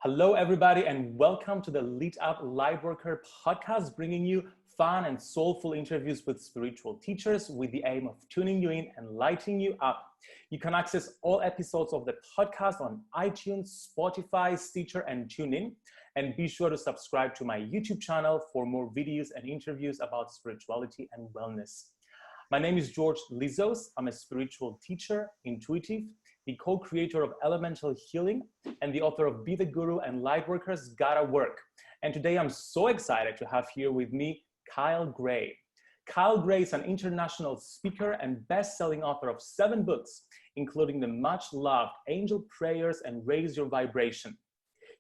Hello, everybody, and welcome to the Lit Up Lightworker Podcast, bringing you fun and soulful interviews with spiritual teachers with the aim of tuning you in and lighting you up. You can access all episodes of the podcast on iTunes, Spotify, Stitcher, and TuneIn. And be sure to subscribe to my YouTube channel for more videos and interviews about spirituality and wellness. My name is George Lizos. I'm a spiritual teacher, intuitive, the co-creator of Elemental Healing, and the author of Be the Guru and Lightworkers Gotta Work. And today I'm so excited to have here with me Kyle Gray. Kyle Gray is an international speaker and best-selling author of 7 books, including the much-loved Angel Prayers and Raise Your Vibration.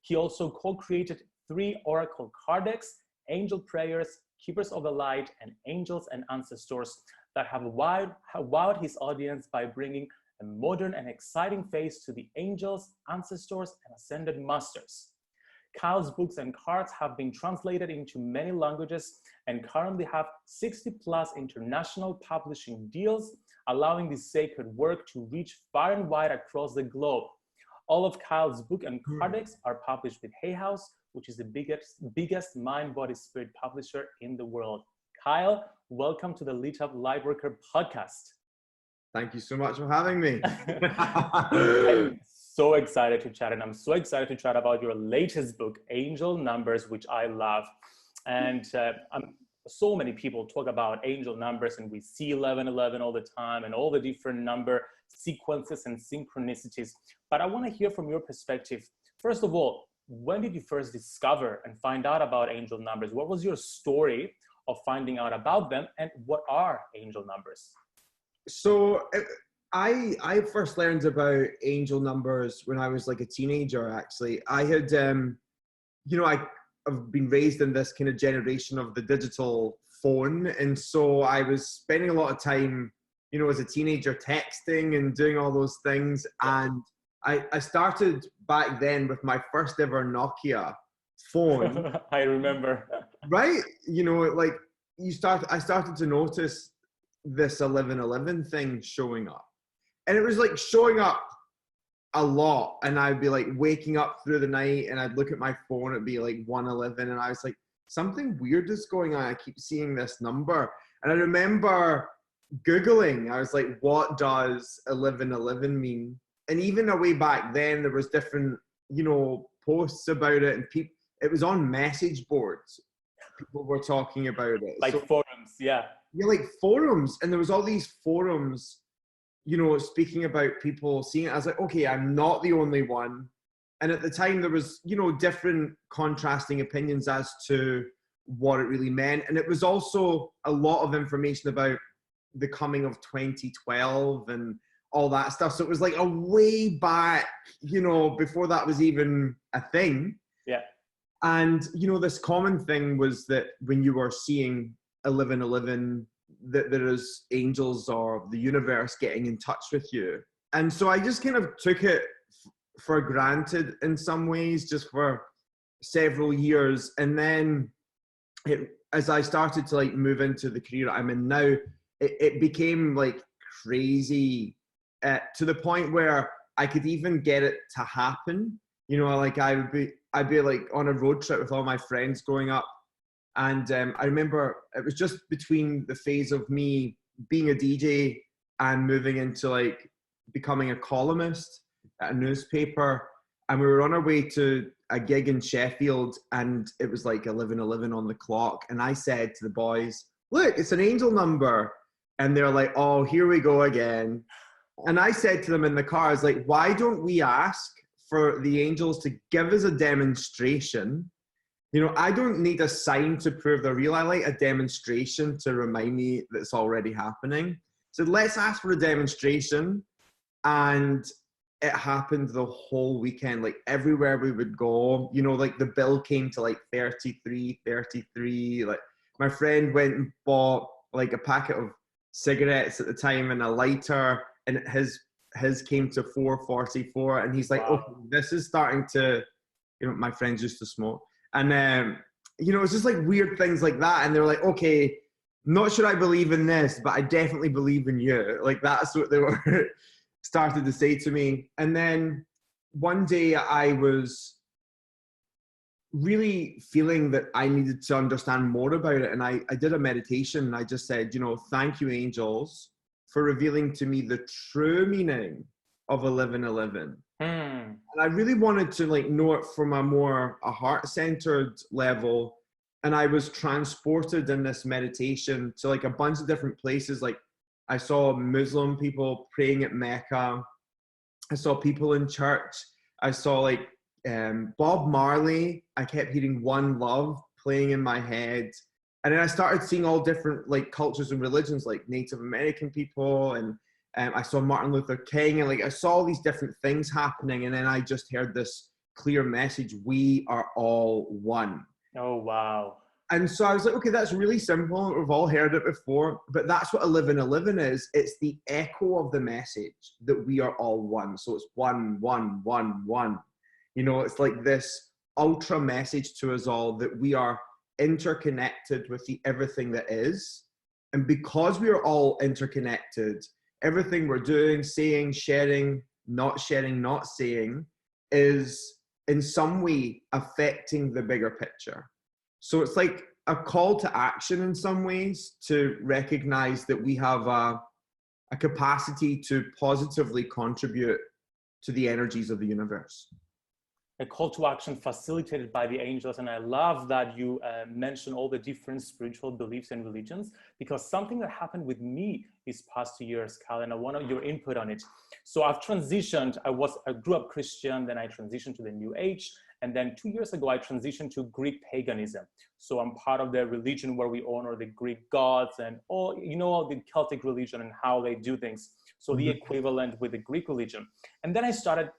He also co-created 3 oracle card decks, Angel Prayers, Keepers of the Light, and Angels and Ancestors that have wowed his audience by bringing a modern and exciting face to the angels, ancestors, and ascended masters. Kyle's books and cards have been translated into many languages and currently have 60+ international publishing deals, allowing this sacred work to reach far and wide across the globe. All of Kyle's book and card decks are published with Hay House, which is the biggest mind, body, spirit publisher in the world. Kyle, welcome to the Lit Up Lightworker Podcast. Thank you so much for having me. I'm so excited to chat, and I'm so excited to chat about your latest book, Angel Numbers, which I love. And so many people talk about angel numbers, and we see 1111 all the time and all the different number sequences and synchronicities. But I want to hear from your perspective. First of all, when did you first discover and find out about angel numbers? What was your story of finding out about them, and what are angel numbers? So I first learned about angel numbers when I was like a teenager, actually. I had, I've been raised in this kind of generation of the digital phone. And so I was spending a lot of time, as a teenager texting and doing all those things. And I started back then with my first ever Nokia phone. I remember. Right? I started to notice this 1111 thing showing up, and it was like showing up a lot, and I'd be like waking up through the night and I'd look at my phone, it'd be like 111, and I was like, something weird is going on. I keep seeing this number. And I remember Googling, I was like, what does 1111 mean? And even way back then there was different posts about it, and it was on message boards. People were talking about it. Like forums, yeah. Yeah, like forums. And there was all these forums, speaking about people seeing it. I was like, okay, I'm not the only one. And at the time there was, different contrasting opinions as to what it really meant. And it was also a lot of information about the coming of 2012 and all that stuff. So it was like a way back, before that was even a thing. Yeah. And, this common thing was that when you were seeing 1111, that there is angels or the universe getting in touch with you. And so I just kind of took it for granted in some ways, just for several years. And then as I started to move into the career I'm in now, it became crazy to the point where I could even get it to happen. I'd be on a road trip with all my friends growing up. And I remember it was just between the phase of me being a DJ and moving into becoming a columnist at a newspaper. And we were on our way to a gig in Sheffield, and it was 11:11 on the clock. And I said to the boys, look, it's an angel number. And they're like, oh, here we go again. And I said to them in the car, I was like, why don't we ask for the angels to give us a demonstration? I don't need a sign to prove they're real. I like a demonstration to remind me that it's already happening. So let's ask for a demonstration. And it happened the whole weekend. Everywhere we would go, the bill came to 33. My friend went and bought a packet of cigarettes at the time and a lighter, and his came to $4.44. And he's like, wow. Oh, this is starting to, my friends used to smoke. And, it's just weird things like that. And they're like, okay, not sure I believe in this, but I definitely believe in you. That's what they were started to say to me. And then one day I was really feeling that I needed to understand more about it. And I did a meditation, and I just said, thank you, angels, for revealing to me the true meaning of 1111. And I really wanted to know it from a heart-centered level. And I was transported in this meditation to a bunch of different places. I saw Muslim people praying at Mecca. I saw people in church. I saw Bob Marley. I kept hearing One Love playing in my head. And then I started seeing all different cultures and religions, like Native American people. And I saw Martin Luther King. And I saw all these different things happening. And then I just heard this clear message: we are all one. Oh, wow. And so I was like, okay, that's really simple. We've all heard it before, but that's what 1111 is. It's the echo of the message that we are all one. So it's one, one, one, one. It's like this ultra message to us all that we are interconnected with the everything that is. And because we are all interconnected, everything we're doing, saying, sharing, not saying is in some way affecting the bigger picture. So it's like a call to action in some ways to recognize that we have a capacity to positively contribute to the energies of the universe. A call to action facilitated by the angels. And I love that you mention all the different spiritual beliefs and religions, because something that happened with me these past 2 years, Cal, and I want your input on it. So I've transitioned. I grew up Christian, then I transitioned to the New Age. And then 2 years ago, I transitioned to Greek paganism. So I'm part of the religion where we honor the Greek gods and all the Celtic religion and how they do things. So the equivalent with the Greek religion. And then I started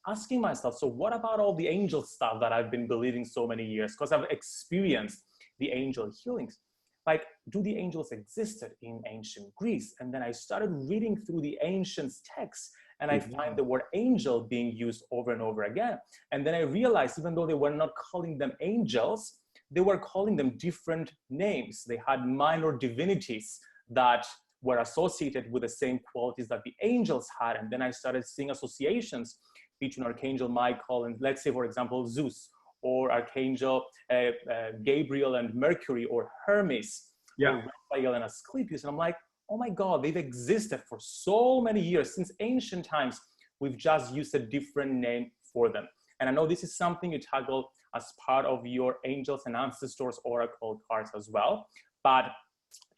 asking myself, so what about all the angel stuff that I've been believing so many years? Because I've experienced the angel healings. Do the angels existed in ancient Greece? And then I started reading through the ancient texts, and I find the word angel being used over and over again. And then I realized, even though they were not calling them angels, they were calling them different names. They had minor divinities that were associated with the same qualities that the angels had. And then I started seeing associations between Archangel Michael and, let's say, for example, Zeus, or Archangel Gabriel and Mercury, or Hermes, or Raphael and Asclepius. And I'm like, oh my God, they've existed for so many years. Since ancient times, we've just used a different name for them. And I know this is something you tackle as part of your Angels and Ancestors Oracle cards as well. But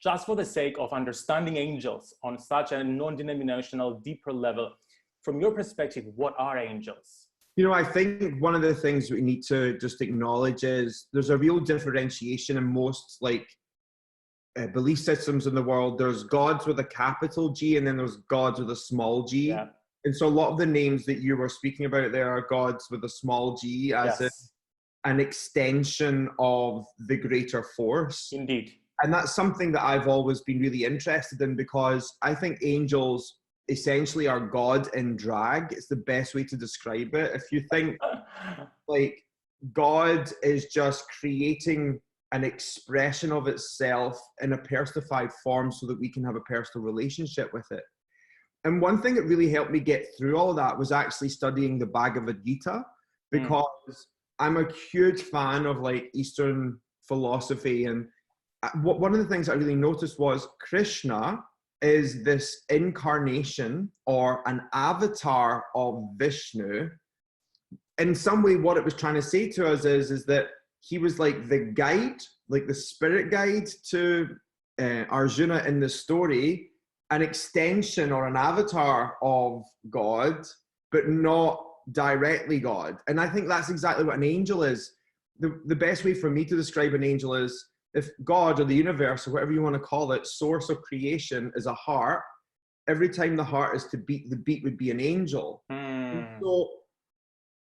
just for the sake of understanding angels on such a non-denominational, deeper level, from your perspective, what are angels? I think one of the things we need to just acknowledge is there's a real differentiation in most belief systems in the world. There's gods with a capital G, and then there's gods with a small g. Yeah. And so a lot of the names that you were speaking about there are gods with a small g, as an extension of the greater force. Indeed. And that's something that I've always been really interested in, because I think angels essentially are God in drag. It's the best way to describe it. If you think God is just creating an expression of itself in a personified form so that we can have a personal relationship with it. And one thing that really helped me get through all of that was actually studying the Bhagavad Gita, because I'm a huge fan of Eastern philosophy. And one of the things I really noticed was Krishna is this incarnation or an avatar of Vishnu. In some way, what it was trying to say to us is that he was like the guide, like the spirit guide to Arjuna in the story, an extension or an avatar of God, but not directly God. And I think that's exactly what an angel is. The best way for me to describe an angel is, if God or the universe or whatever you want to call it, source of creation, is a heart, every time the heart is to beat, the beat would be an angel. So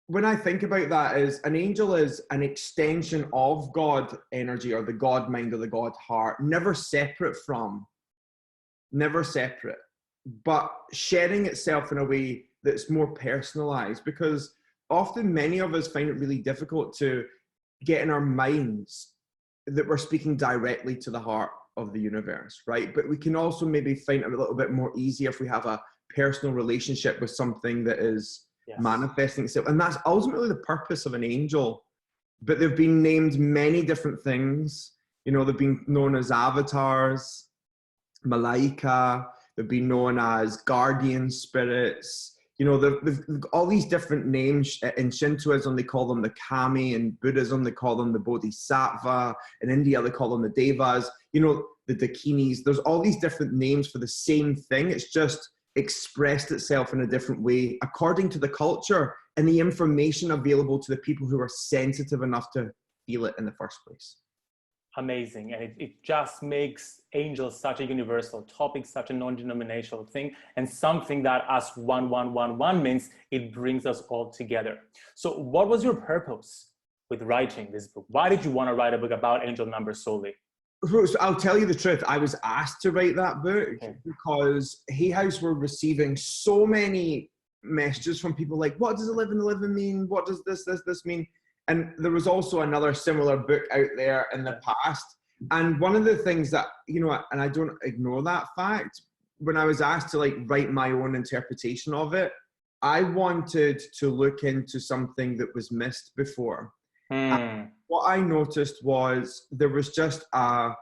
when I think about that, is an angel is an extension of God energy, or the God mind, or the God heart, never separate, but sharing itself in a way that's more personalized. Because often many of us find it really difficult to get in our minds that we're speaking directly to the heart of the universe, right? But we can also maybe find it a little bit more easy if we have a personal relationship with something that is manifesting itself. And that's ultimately the purpose of an angel. but they've been named many different things. You know, they've been known as avatars, malaika, they've been known as guardian spirits. You know, they've all these different names. In Shintoism, they call them the kami. In Buddhism, they call them the bodhisattva. In India, they call them the devas. You know, the dakinis. There's all these different names for the same thing. It's just expressed itself in a different way according to the culture and the information available to the people who are sensitive enough to feel it in the first place. Amazing. And it just makes angels such a universal topic, such a non-denominational thing, and something that as 1111 means it brings us all together. So what was your purpose with writing this book? Why did you want to write a book about angel numbers solely? So I'll tell you the truth. I was asked to write that book because Hay House were receiving so many messages from people like, what does 1111 mean? What does this mean? And there was also another similar book out there in the past. And one of the things that, you know, and I don't ignore that fact, when I was asked to like write my own interpretation of it, I wanted to look into something that was missed before. And what I noticed was there was just a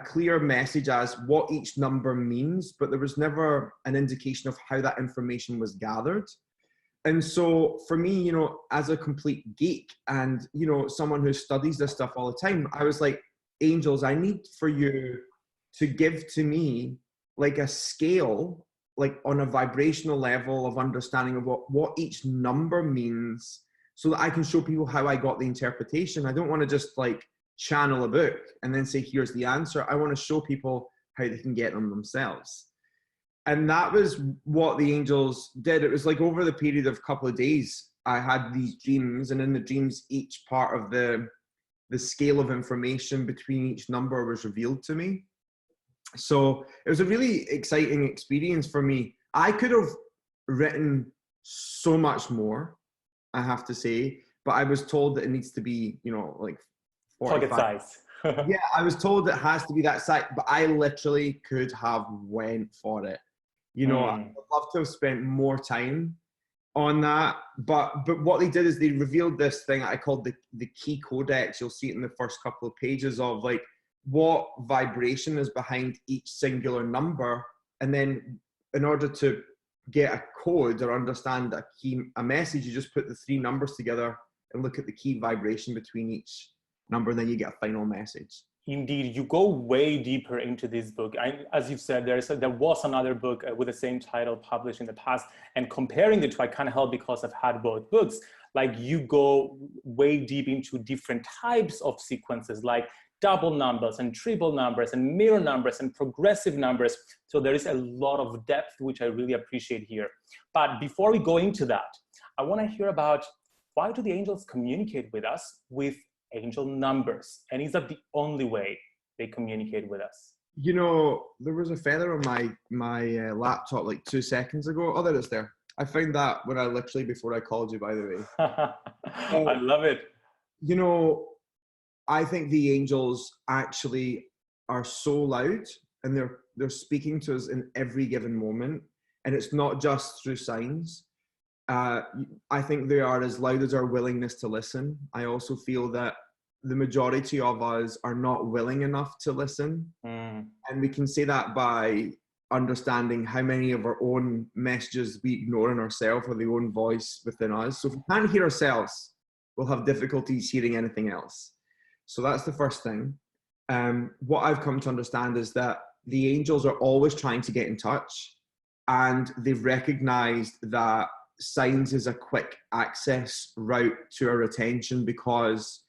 clear message as what each number means, but there was never an indication of how that information was gathered. And so for me, you know, as a complete geek and, you know, someone who studies this stuff all the time, I was like, angels, I need for you to give to me like a scale, like on a vibrational level of understanding of what each number means so that I can show people how I got the interpretation. I don't want to just like channel a book and then say, here's the answer. I want to show people how they can get them themselves. And that was what the angels did. It was like over the period of a couple of days, I had these dreams, and in the dreams, each part of the scale of information between each number was revealed to me. So it was a really exciting experience for me. I could have written so much more, I have to say, but I was told that it needs to be, you know, like 45. Pocket size. Yeah, I was told it has to be that size, but I literally could have went for it. You know, I'd love to have spent more time on that. But what they did is they revealed this thing I called the key codex. You'll see it in the first couple of pages of like what vibration is behind each singular number. And then in order to get a code or understand a message, you just put the three numbers together and look at the key vibration between each number, and then you get a final message. Indeed, you go way deeper into this book. As you've said, there was another book with the same title published in the past, and comparing the two, I can't help because I've had both books. Like you go way deep into different types of sequences, like double numbers and triple numbers and mirror numbers and progressive numbers. So there is a lot of depth, which I really appreciate here. But before we go into that, I want to hear about why do the angels communicate with us with angel numbers, and is that the only way they communicate with us? You know, there was a feather on my laptop like 2 seconds ago. Oh, there it's there. I found that when I literally before I called you, by the way. I love it. You know, I think the angels actually are so loud, and they're speaking to us in every given moment, and it's not just through signs. I think they are as loud as our willingness to listen. I also feel that the majority of us are not willing enough to listen. And we can say that by understanding how many of our own messages we ignore in ourselves or the own voice within us. So if we can't hear ourselves, we'll have difficulties hearing anything else. So that's the first thing. What I've come to understand is that the angels are always trying to get in touch, and they've recognized that signs is a quick access route to our attention because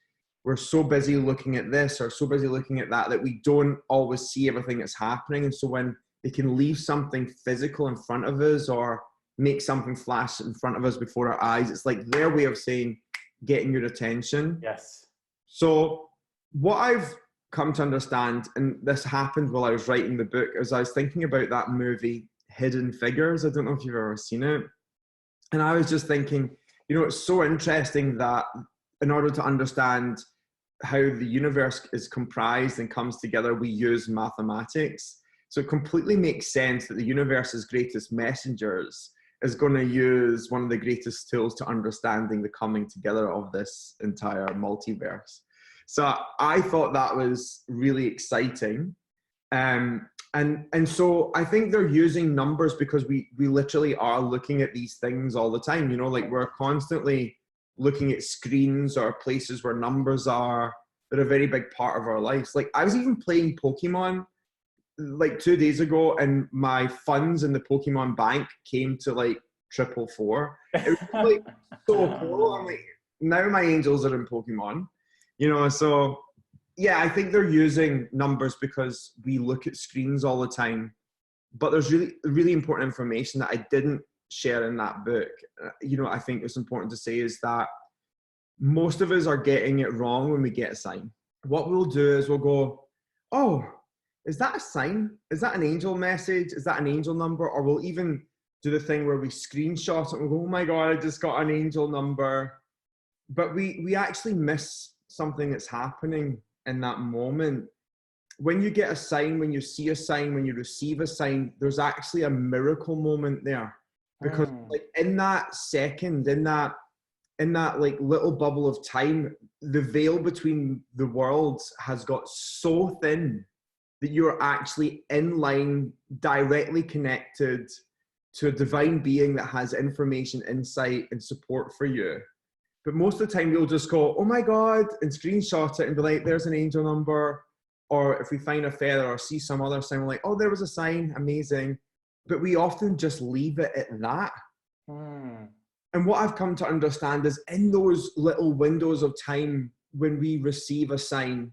we're so busy looking at this or so busy looking at that we don't always see everything that's happening. And so when they can leave something physical in front of us or make something flash in front of us before our eyes, it's like their way of saying getting your attention. Yes. So what I've come to understand, and this happened while I was writing the book, as I was thinking about that movie Hidden Figures. I don't know if you've ever seen it. And I was just thinking, you know, it's so interesting that in order to understand how the universe is comprised and comes together, we use mathematics. So it completely makes sense that the universe's greatest messengers is going to use one of the greatest tools to understanding the coming together of this entire multiverse. So I thought that was really exciting. And so I think they're using numbers because we literally are looking at these things all the time. You know, like we're constantly looking at screens or places where numbers are. They're a very big part of our lives. Like I was even playing Pokemon like 2 days ago, and my funds in the Pokemon bank came to like 444. It was like so cool. I'm like, now my angels are in Pokemon, you know. So yeah, I think they're using numbers because we look at screens all the time. But there's really important information that I didn't share in that book. You know, I think it's important to say is that most of us are getting it wrong when we get a sign. What we'll do is we'll go, oh, is that a sign? Is that an angel message? Is that an angel number? Or we'll even do the thing where we screenshot it and we'll go, oh my God, I just got an angel number. But we actually miss something that's happening in that moment. When you get a sign, when you see a sign, when you receive a sign, there's actually a miracle moment there. Because like in that second, in that like little bubble of time, the veil between the worlds has got so thin that you're actually in line, directly connected to a divine being that has information, insight, and support for you. But most of the time we'll just go, oh my God, and screenshot it and be like, there's an angel number. Or if we find a feather or see some other sign, we're like, oh, there was a sign, amazing. But we often just leave it at that. And what I've come to understand is in those little windows of time when we receive a sign,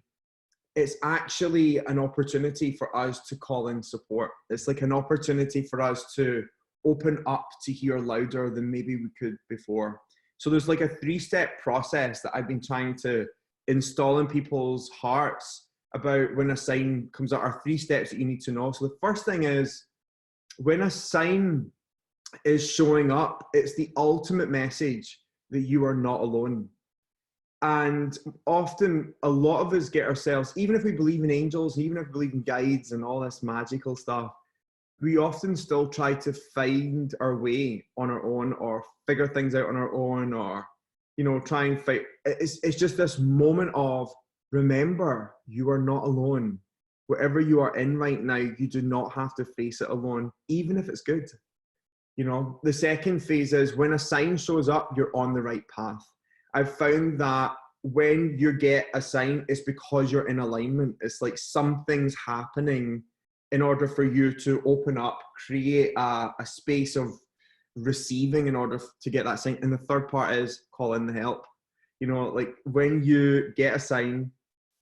it's actually an opportunity for us to call in support. It's like an opportunity for us to open up to hear louder than maybe we could before. So there's like a 3-step process that I've been trying to install in people's hearts about when a sign comes out, are 3 steps that you need to know. So the first thing is when a sign is showing up, it's the ultimate message that you are not alone. And often a lot of us get ourselves, even if we believe in angels, even if we believe in guides and all this magical stuff, we often still try to find our way on our own or figure things out on our own, or, you know, try and fight. It's just this moment of, remember, you are not alone. Whatever you are in right now, you do not have to face it alone, even if it's good. You know, the second phase is when a sign shows up, you're on the right path. I've found that when you get a sign, it's because you're in alignment. It's like something's happening in order for you to open up, create a space of receiving in order to get that sign. And the third part is call in the help. You know, like when you get a sign,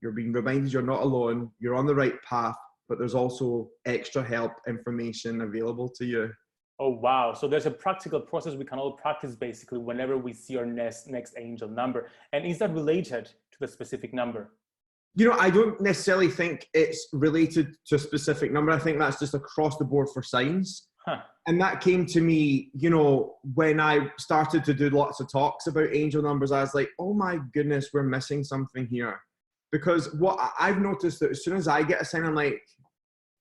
you're being reminded you're not alone, you're on the right path, but there's also extra help, information available to you. Oh, wow. So there's a practical process we can all practice basically whenever we see our next angel number. And is that related to the specific number? You know, I don't necessarily think it's related to a specific number. I think that's just across the board for signs. And that came to me, you know, when I started to do lots of talks about angel numbers. I was like, oh my goodness, we're missing something here. Because what I've noticed that as soon as I get a sign,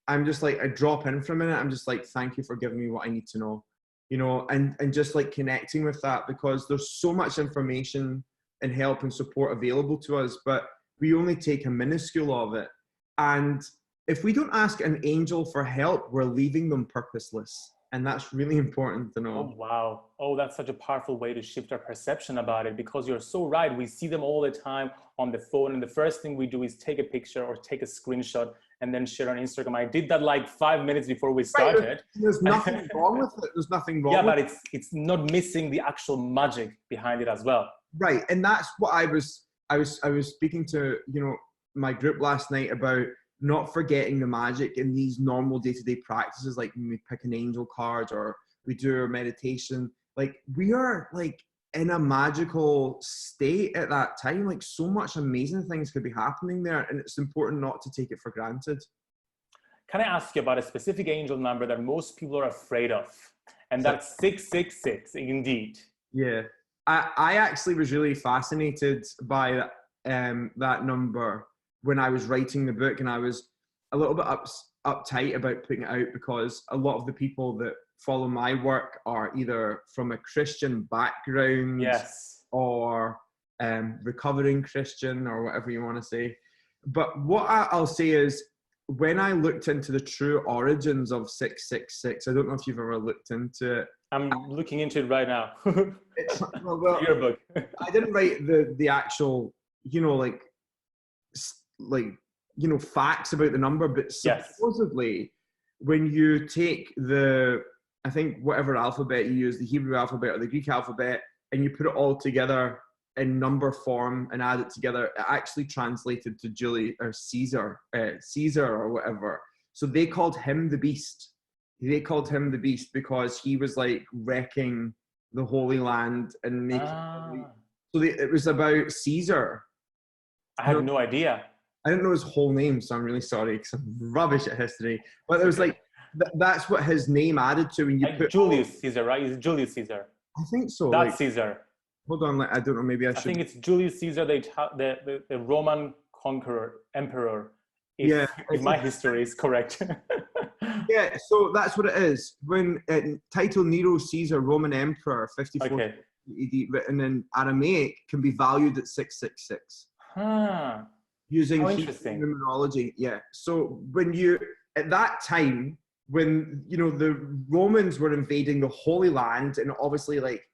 I'm just like, I drop in for a minute. I'm just like, thank you for giving me what I need to know, you know, and just like connecting with that, because there's so much information and help and support available to us, but we only take a minuscule of it. And if we don't ask an angel for help, we're leaving them purposeless. And that's really important to know. Oh, wow. Oh, that's such a powerful way to shift our perception about it, because you're so right. We see them all the time on the phone. And the first thing we do is take a picture or take a screenshot and then share on Instagram. I did that like 5 minutes before we started. Right, there's nothing wrong with it. There's nothing wrong with it. Yeah, but it's not missing the actual magic behind it as well. Right. And that's what I was speaking to, you know, my group last night about not forgetting the magic in these normal day-to-day practices, like when we pick an angel card or we do our meditation. Like we are like in a magical state at that time. Like so much amazing things could be happening there, and it's important not to take it for granted. Can I ask you about a specific angel number that most people are afraid of? And that's 666, indeed. Yeah. I actually was really fascinated by that number when I was writing the book, and I was a little bit uptight about putting it out because a lot of the people that follow my work are either from a Christian background, Yes, or recovering Christian, or whatever you want to say. But what I'll say is, when I looked into the true origins of 666, I don't know if you've ever looked into it. I'm looking into it right now. Well, Your book. I didn't write the actual, facts about the number, but supposedly when you take I think whatever alphabet you use, the Hebrew alphabet or the Greek alphabet, and you put it all together in number form and add it together, it actually translated to Caesar or whatever. So they called him the beast. They called him the beast because he was like wrecking the Holy Land and making it was about Caesar. I had no idea. I didn't know his whole name, so I'm really sorry because I'm rubbish at history. But it was like, that's what his name added to when you put Julius Caesar, right? Is it Julius Caesar? I think so. That's Caesar. Hold on, I don't know. Maybe I should. I think it's Julius Caesar, the Roman emperor. If my history is correct. Yeah, so that's what it is. When title Nero Caesar, Roman Emperor, 54 AD, written in Aramaic, can be valued at 666. Using numerology. Yeah. So when at that time, when the Romans were invading the Holy Land and obviously like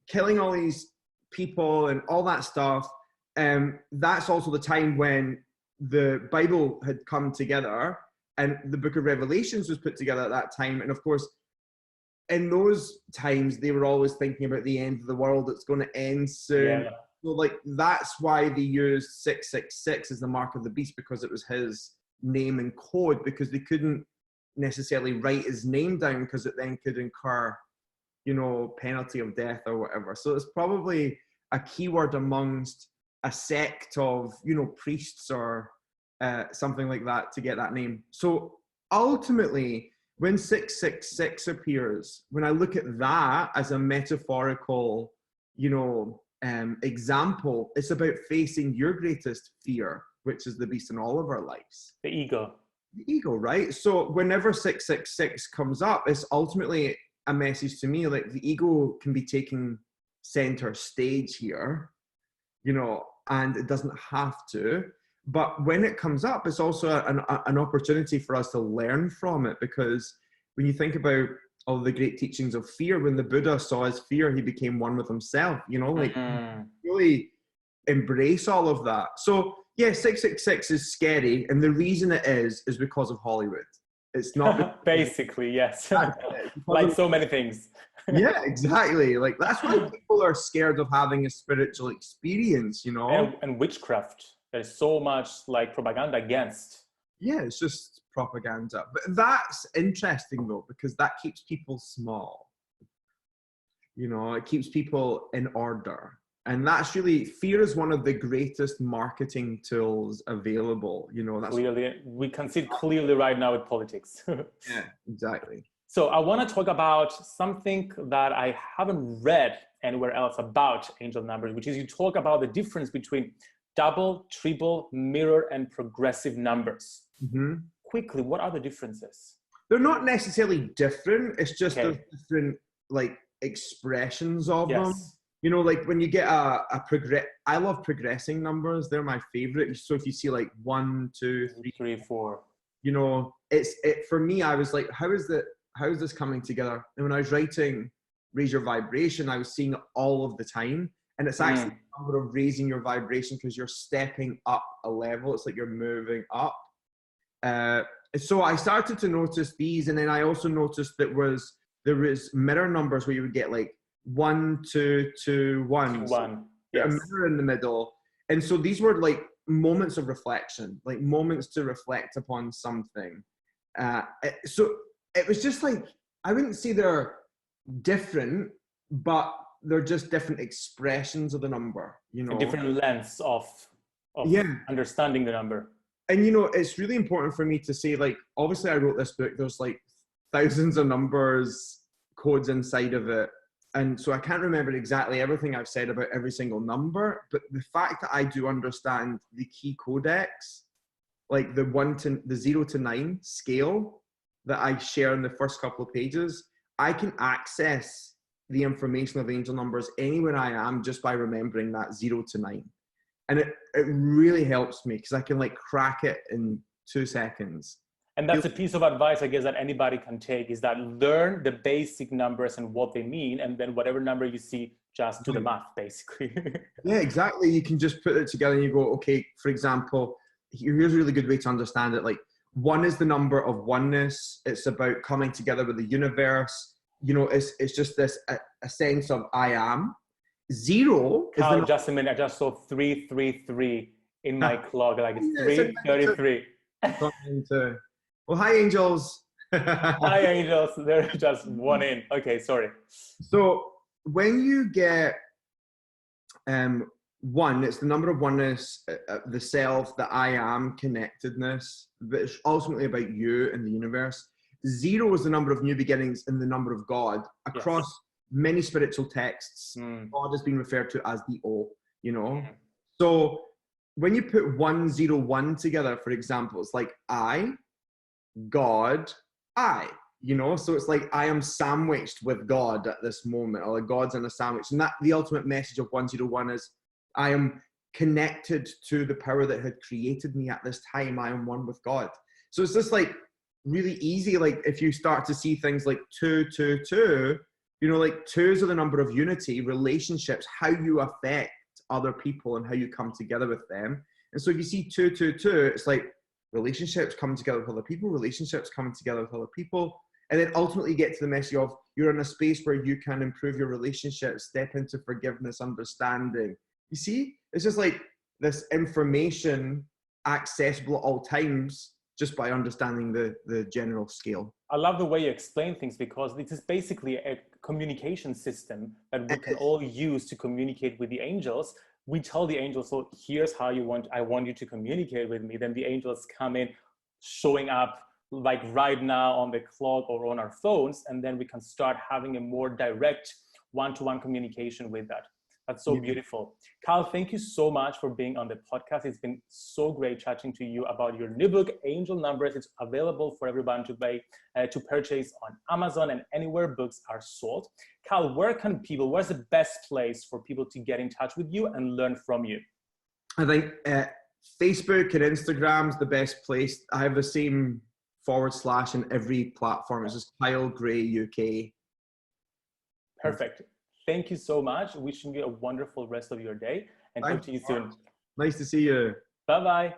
killing all these people and all that stuff, that's also the time when the Bible had come together and the book of Revelations was put together at that time. And of course, in those times, they were always thinking about the end of the world. It's going to end soon. Yeah. So like, that's why they used 666 as the mark of the beast, because it was his name and code, because they couldn't necessarily write his name down because it then could incur, penalty of death or whatever. So it's probably a keyword amongst a sect of, priests or something like that to get that name. So ultimately, when 666 appears, when I look at that as a metaphorical, example, it's about facing your greatest fear, which is the beast in all of our lives. The ego. The ego, right? So whenever 666 comes up, it's ultimately a message to me, like the ego can be taking center stage here, and it doesn't have to. But when it comes up, it's also an opportunity for us to learn from it, because when you think about all the great teachings of fear, when the Buddha saw his fear, he became one with himself, really embrace all of that. So yeah, 666 is scary. And the reason it is because of Hollywood. It's not basically, yes. Like so many things. Yeah, exactly. Like that's why people are scared of having a spiritual experience, And witchcraft. There's so much like propaganda against. Yeah, it's just propaganda. But that's interesting though, because that keeps people small. It keeps people in order. And that's really, fear is one of the greatest marketing tools available. That's clearly, we can see it clearly right now with politics. Yeah, exactly. So I want to talk about something that I haven't read anywhere else about angel numbers, which is you talk about the difference between double, triple, mirror, and progressive numbers. Mm-hmm. Quickly, what are the differences? They're not necessarily different. It's just there's different like expressions of them. Like when you get I love progressing numbers. They're my favorite. So if you see like 1, 2, 3, 4, for me, I was like, how is this coming together? And when I was writing Raise Your Vibration, I was seeing it all of the time. And it's actually a number of raising your vibration because you're stepping up a level. It's like you're moving up. So I started to notice these. And then I also noticed there was mirror numbers where you would get like 1, 2, 2, 1. Yes. A mirror in the middle. And so these were like moments of reflection, like moments to reflect upon something. So it was just like, I wouldn't say they're different, but they're just different expressions of the number, A different lens of understanding the number. And, it's really important for me to say, like, obviously I wrote this book, there's like thousands of numbers, codes inside of it. And so I can't remember exactly everything I've said about every single number, but the fact that I do understand the key codex, like the 0 to 9 scale, that I share in the first couple of pages, I can access the information of angel numbers anywhere I am just by remembering that 0 to 9. And it really helps me because I can like crack it in 2 seconds. And that's a piece of advice, I guess, that anybody can take, is that learn the basic numbers and what they mean, and then whatever number you see, just do the math, basically. Yeah, exactly. You can just put it together and you go, okay, for example, here's a really good way to understand it. Like 1 is the number of oneness. It's about coming together with the universe. You know, it's just this, a sense of I am. 0 is Carl, just a minute. I just saw 333 in my clock. Like it's 333. Well, hi, angels. Hi, angels. They're just 1 in. Okay, sorry. So when you get 1, it's the number of oneness, the self, the I am, connectedness, but it's ultimately about you and the universe. 0 is the number of new beginnings and the number of God. Across many spiritual texts, God has been referred to as the O, you know? So when you put 101 together, for example, it's like I, God, I, you know? So it's like I am sandwiched with God at this moment, or like God's in a sandwich. And that the ultimate message of 101 is I am connected to the power that had created me at this time. I am one with God. So it's just like really easy. Like if you start to see things like 222, you know, like 2s are the number of unity, relationships, how you affect other people and how you come together with them. And so if you see 222, it's like relationships coming together with other people, relationships coming together with other people. And then ultimately you get to the message of you're in a space where you can improve your relationships, step into forgiveness, understanding. You see, it's just like this information accessible at all times just by understanding the general scale. I love the way you explain things, because this is basically a communication system that we can all use to communicate with the angels. We tell the angels, so here's how I want you to communicate with me. Then the angels come in, showing up like right now on the clock or on our phones, and then we can start having a more direct one-to-one communication with that. That's so beautiful. Carl, thank you so much for being on the podcast. It's been so great chatting to you about your new book, Angel Numbers. It's available for everyone to purchase on Amazon and anywhere books are sold. Carl, where's the best place for people to get in touch with you and learn from you? I think Facebook and Instagram is the best place. I have the same / in every platform. It's just Kyle Gray UK. Perfect. Thank you so much. Wishing you a wonderful rest of your day, and talk to you soon. Nice to see you. Bye-bye.